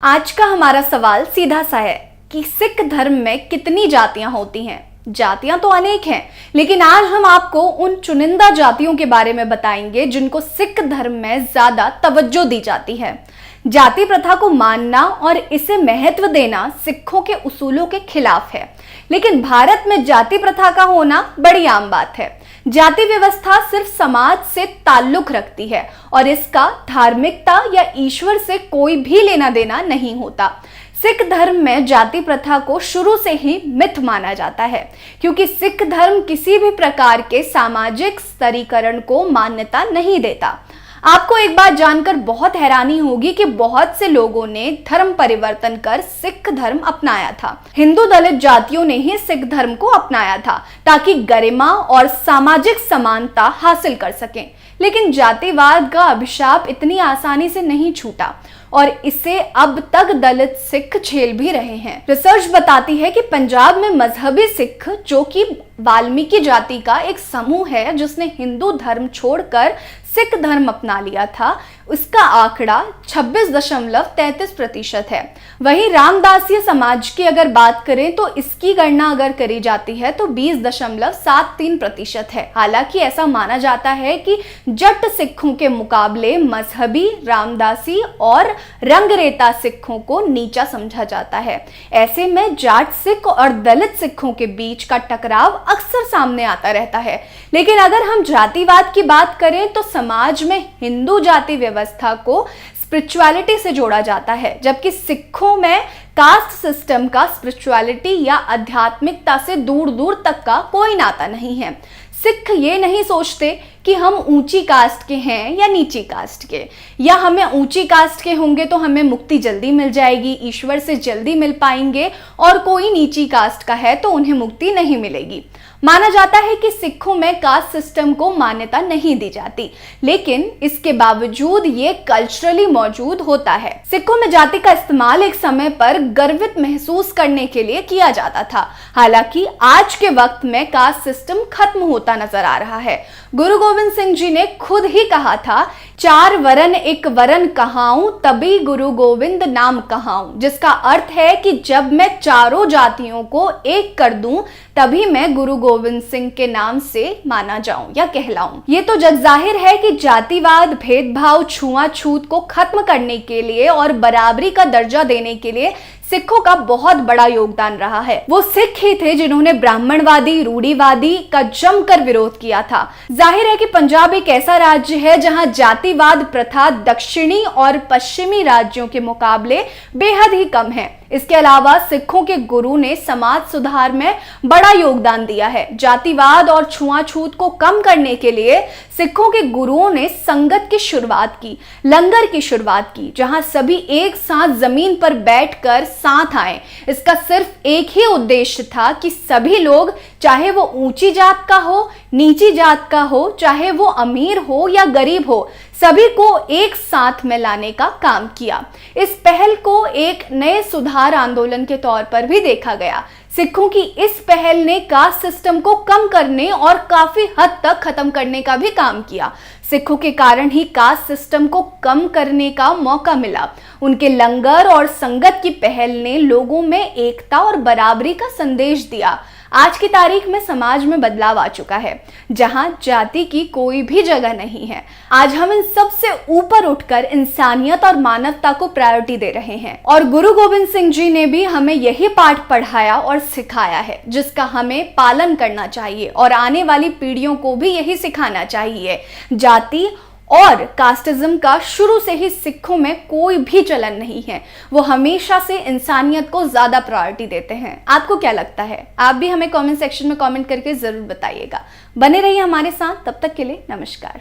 आज का हमारा सवाल सीधा सा है कि सिख धर्म में कितनी जातियां होती हैं। जातियां तो अनेक हैं, लेकिन आज हम आपको उन चुनिंदा जातियों के बारे में बताएंगे जिनको सिख धर्म में ज्यादा तवज्जो दी जाती है। जाति प्रथा को मानना और इसे महत्व देना सिखों के उसूलों के खिलाफ है, लेकिन भारत में जाति प्रथा का होना बड़ी आम बात है। जाति व्यवस्था सिर्फ समाज से ताल्लुक रखती है और इसका धार्मिकता या ईश्वर से कोई भी लेना देना नहीं होता। सिख धर्म में जाति प्रथा को शुरू से ही मिथ माना जाता है, क्योंकि सिख धर्म किसी भी प्रकार के सामाजिक स्तरीकरण को मान्यता नहीं देता। आपको एक बात जानकर बहुत हैरानी होगी कि बहुत से लोगों ने धर्म परिवर्तन कर सिख धर्म अपनाया था। हिंदू दलित जातियों ने ही सिख धर्म को अपनाया था ताकि गरिमा और सामाजिक समानता हासिल कर सकें, लेकिन जातिवाद का अभिशाप इतनी आसानी से नहीं छूटा और इसे अब तक दलित सिख झेल भी रहे हैं। रिसर्च बताती है कि पंजाब में मजहबी सिख, जो कि वाल्मीकि जाति का एक समूह है जिसने हिंदू धर्म छोड़कर सिख धर्म अपना लिया था, उसका आंकड़ा 26.33% है। वहीं रामदासीय समाज की अगर बात करें तो इसकी गणना अगर करी जाती है तो 20.73% है। हालांकि ऐसा माना जाता है कि जट सिखों के मुकाबले मजहबी, रामदासी और रंगरेता सिखों को नीचा समझा जाता है। ऐसे में जाट सिख और दलित सिखों के बीच का टकराव अक्सर सामने आता रहता है। लेकिन अगर हम जातिवाद की बात करें तो समाज में हिंदू जाति व्यवस्था को स्पिरिचुअलिटी से जोड़ा जाता है, जबकि सिखों में कास्ट सिस्टम का स्पिरिचुअलिटी या आध्यात्मिकता से दूर दूर तक का कोई नाता नहीं है। सिख ये नहीं सोचते कि हम ऊंची कास्ट के हैं या नीची कास्ट के, या हमें ऊंची कास्ट के होंगे तो हमें मुक्ति जल्दी मिल जाएगी, ईश्वर से जल्दी मिल पाएंगे, और कोई नीची कास्ट का है तो उन्हें मुक्ति नहीं मिलेगी। माना जाता है कि सिखों में कास्ट सिस्टम को मान्यता नहीं दी जाती, लेकिन इसके बावजूद ये कल्चरली मौजूद होता है। सिखों में जाति का इस्तेमाल एक समय पर गर्वित महसूस करने के लिए किया जाता था। हालांकि आज के वक्त में कास्ट सिस्टम खत्म होता नजर आ रहा है। गुरु गोविंद सिंह जी ने खुद ही कहा था, 4 वरन एक वरन कहाऊं, तभी गुरु गोविंद नाम कहाऊं, जिसका अर्थ है कि जब मैं चारों जातियों को एक कर दूं तभी मैं गुरु गोविंद सिंह के नाम से माना जाऊं या कहलाऊं। ये तो जग जाहिर है कि जातिवाद, भेदभाव, छुआछूत को खत्म करने के लिए और बराबरी का दर्जा देने के लिए सिखों का बहुत बड़ा योगदान रहा है। वो सिख ही थे जिन्होंने ब्राह्मणवादी, रूढ़िवादी का जमकर विरोध किया था। जाहिर है कि पंजाब एक ऐसा राज्य है जहां जातिवाद प्रथा दक्षिणी और पश्चिमी राज्यों के मुकाबले बेहद ही कम है। इसके अलावा सिखों के गुरु ने समाज सुधार में बड़ा योगदान दिया है। जातिवाद और छुआछूत को कम करने के लिए सिखों के गुरुओं ने संगत की शुरुआत की, लंगर की शुरुआत की, जहां सभी एक साथ जमीन पर बैठकर साथ आए। इसका सिर्फ एक ही उद्देश्य था कि सभी लोग, चाहे वो ऊंची जात का हो, नीची जात का हो, चाहे वो अमीर हो या गरीब हो, सभी को एक साथ में लाने का काम किया। इस पहल को एक नए सुधार आंदोलन के तौर पर भी देखा गया। सिखों की इस पहल ने कास्ट सिस्टम को कम करने और काफी हद तक खत्म करने का भी काम किया। सिखों के कारण ही कास्ट सिस्टम को कम करने का मौका मिला। उनके लंगर और संगत की पहल ने लोगों में एकता और बराबरी का संदेश दिया। आज की तारीख में समाज में बदलाव आ चुका है, जहां जाति की कोई भी जगह नहीं है। आज हम इन सब से ऊपर उठकर इंसानियत और मानवता को प्रायोरिटी दे रहे हैं, और गुरु गोविंद सिंह जी ने भी हमें यही पाठ पढ़ाया और सिखाया है, जिसका हमें पालन करना चाहिए और आने वाली पीढ़ियों को भी यही सिखाना चाहिए। जाति और कास्टिज्म का शुरू से ही सिखों में कोई भी चलन नहीं है। वो हमेशा से इंसानियत को ज्यादा प्रायोरिटी देते हैं। आपको क्या लगता है? आप भी हमें कमेंट सेक्शन में कमेंट करके जरूर बताइएगा। बने रहिए हमारे साथ, तब तक के लिए नमस्कार।